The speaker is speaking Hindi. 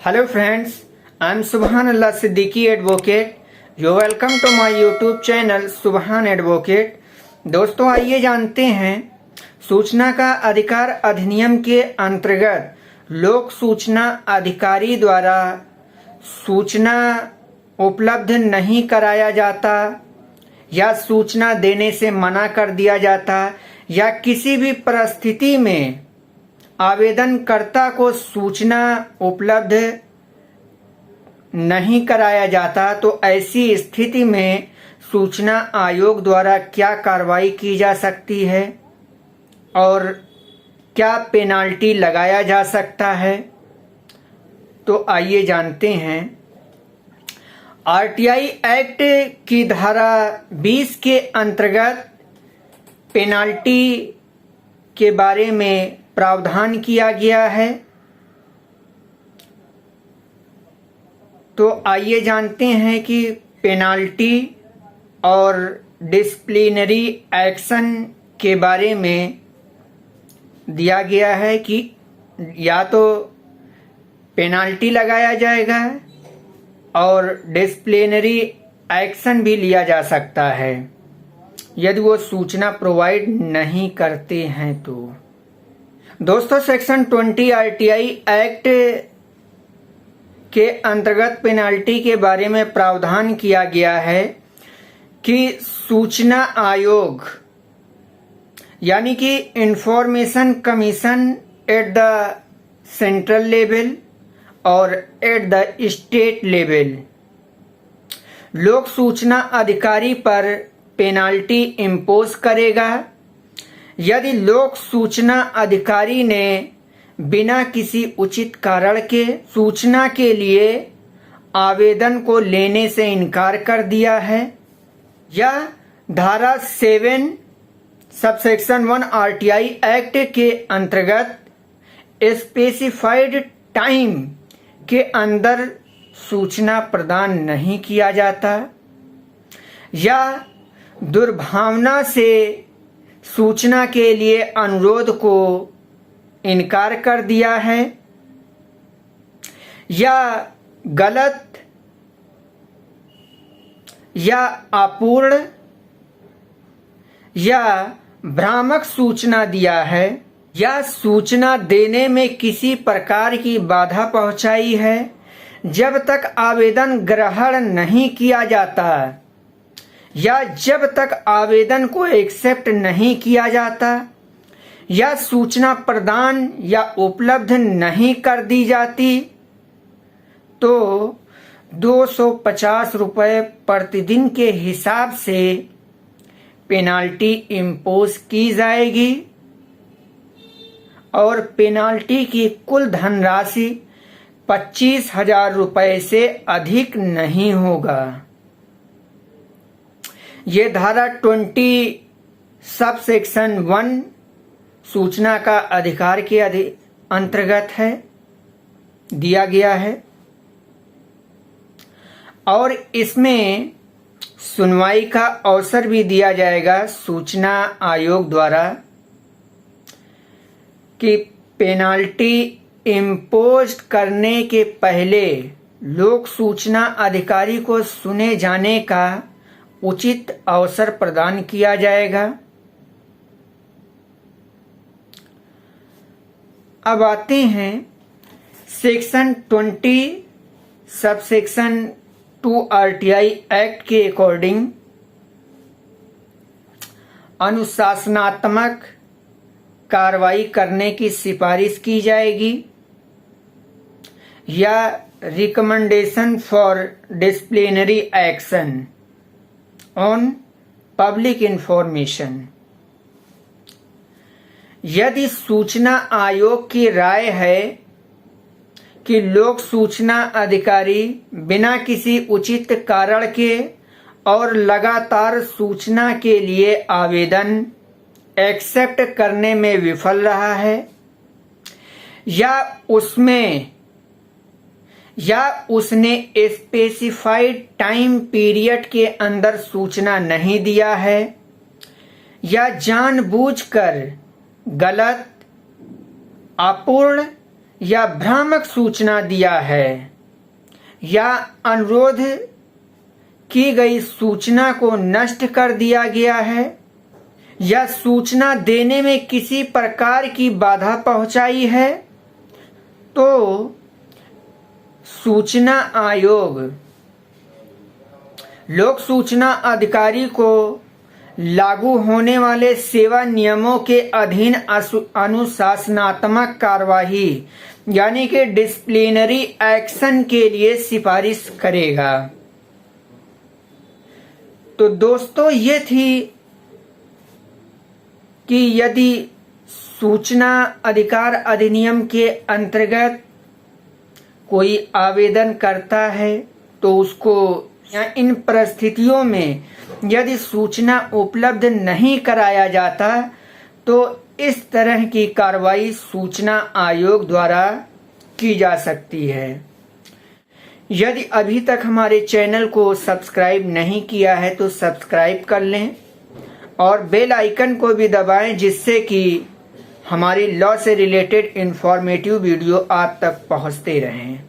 Hello friends, I am Subhan Allah Siddiqui Advocate. You welcome to my YouTube channel Subhan Advocate. दोस्तों आइए जानते हैं सूचना का अधिकार अधिनियम के अंतर्गत लोक सूचना अधिकारी द्वारा सूचना उपलब्ध नहीं कराया जाता या सूचना देने से मना कर दिया जाता या किसी भी परिस्थिति में आवेदनकर्ता को सूचना उपलब्ध नहीं कराया जाता तो ऐसी स्थिति में सूचना आयोग द्वारा क्या कार्रवाई की जा सकती है और क्या पेनाल्टी लगाया जा सकता है। तो आइए जानते हैं। आरटीआई एक्ट की धारा 20 के अंतर्गत पेनाल्टी के बारे में प्रावधान किया गया है। तो आइए जानते हैं कि पेनाल्टी और डिसिप्लिनरी एक्शन के बारे में दिया गया है कि या तो पेनाल्टी लगाया जाएगा और डिसिप्लिनरी एक्शन भी लिया जा सकता है यदि वो सूचना प्रोवाइड नहीं करते हैं। तो दोस्तों सेक्शन 20 आरटीआई एक्ट के अंतर्गत पेनाल्टी के बारे में प्रावधान किया गया है कि सूचना आयोग यानी कि information commission at the central level और एट द स्टेट लेवल लोक सूचना अधिकारी पर पेनाल्टी इम्पोज करेगा यदि लोक सूचना अधिकारी ने बिना किसी उचित कारण के सूचना के लिए आवेदन को लेने से इनकार कर दिया है या धारा 7 सबसेक्शन 1 आरटीआई एक्ट के अंतर्गत स्पेसिफाइड टाइम के अंदर सूचना प्रदान नहीं किया जाता या दुर्भावना से सूचना के लिए अनुरोध को इनकार कर दिया है या गलत या अपूर्ण या भ्रामक सूचना दिया है या सूचना देने में किसी प्रकार की बाधा पहुंचाई है जब तक आवेदन ग्रहण नहीं किया जाता या जब तक आवेदन को एक्सेप्ट नहीं किया जाता या सूचना प्रदान या उपलब्ध नहीं कर दी जाती तो 250 रुपये प्रतिदिन के हिसाब से पेनाल्टी इम्पोज की जाएगी और पेनाल्टी की कुल धनराशि 25,000 रुपये से अधिक नहीं होगा। ये धारा 20 सब सेक्शन 1 सूचना का अधिकार के अंतर्गत है दिया गया है और इसमें सुनवाई का अवसर भी दिया जाएगा सूचना आयोग द्वारा कि पेनाल्टी इम्पोज करने के पहले लोक सूचना अधिकारी को सुने जाने का उचित अवसर प्रदान किया जाएगा। अब आते हैं सेक्शन 20 सबसेक्शन 2 आरटीआई एक्ट के अकॉर्डिंग अनुशासनात्मक कार्रवाई करने की सिफारिश की जाएगी या recommendation for disciplinary action on public information. यदि सूचना आयोग की राय है कि लोक सूचना अधिकारी बिना किसी उचित कारण के और लगातार सूचना के लिए आवेदन एक्सेप्ट करने में विफल रहा है या उसने स्पेसिफाइड टाइम पीरियड के अंदर सूचना नहीं दिया है या जानबूझकर गलत, अपूर्ण या भ्रामक सूचना दिया है या अनुरोध की गई सूचना को नष्ट कर दिया गया है या सूचना देने में किसी प्रकार की बाधा पहुंचाई है, तो सूचना आयोग लोक सूचना अधिकारी को लागू होने वाले सेवा नियमों के अधीन अनुशासनात्मक कार्यवाही यानी कि डिसिप्लिनरी एक्शन के लिए सिफारिश करेगा। तो दोस्तों ये थी कि यदि सूचना अधिकार अधिनियम के अंतर्गत कोई आवेदन करता है तो उसको या इन परिस्थितियों में यदि सूचना उपलब्ध नहीं कराया जाता तो इस तरह की कार्रवाई सूचना आयोग द्वारा की जा सकती है। यदि अभी तक हमारे चैनल को सब्सक्राइब नहीं किया है तो सब्सक्राइब कर लें और बेल आइकन को भी दबाएं, जिससे कि हमारी लॉ से रिलेटेड इंफॉर्मेटिव वीडियो आप तक पहुंचते रहें।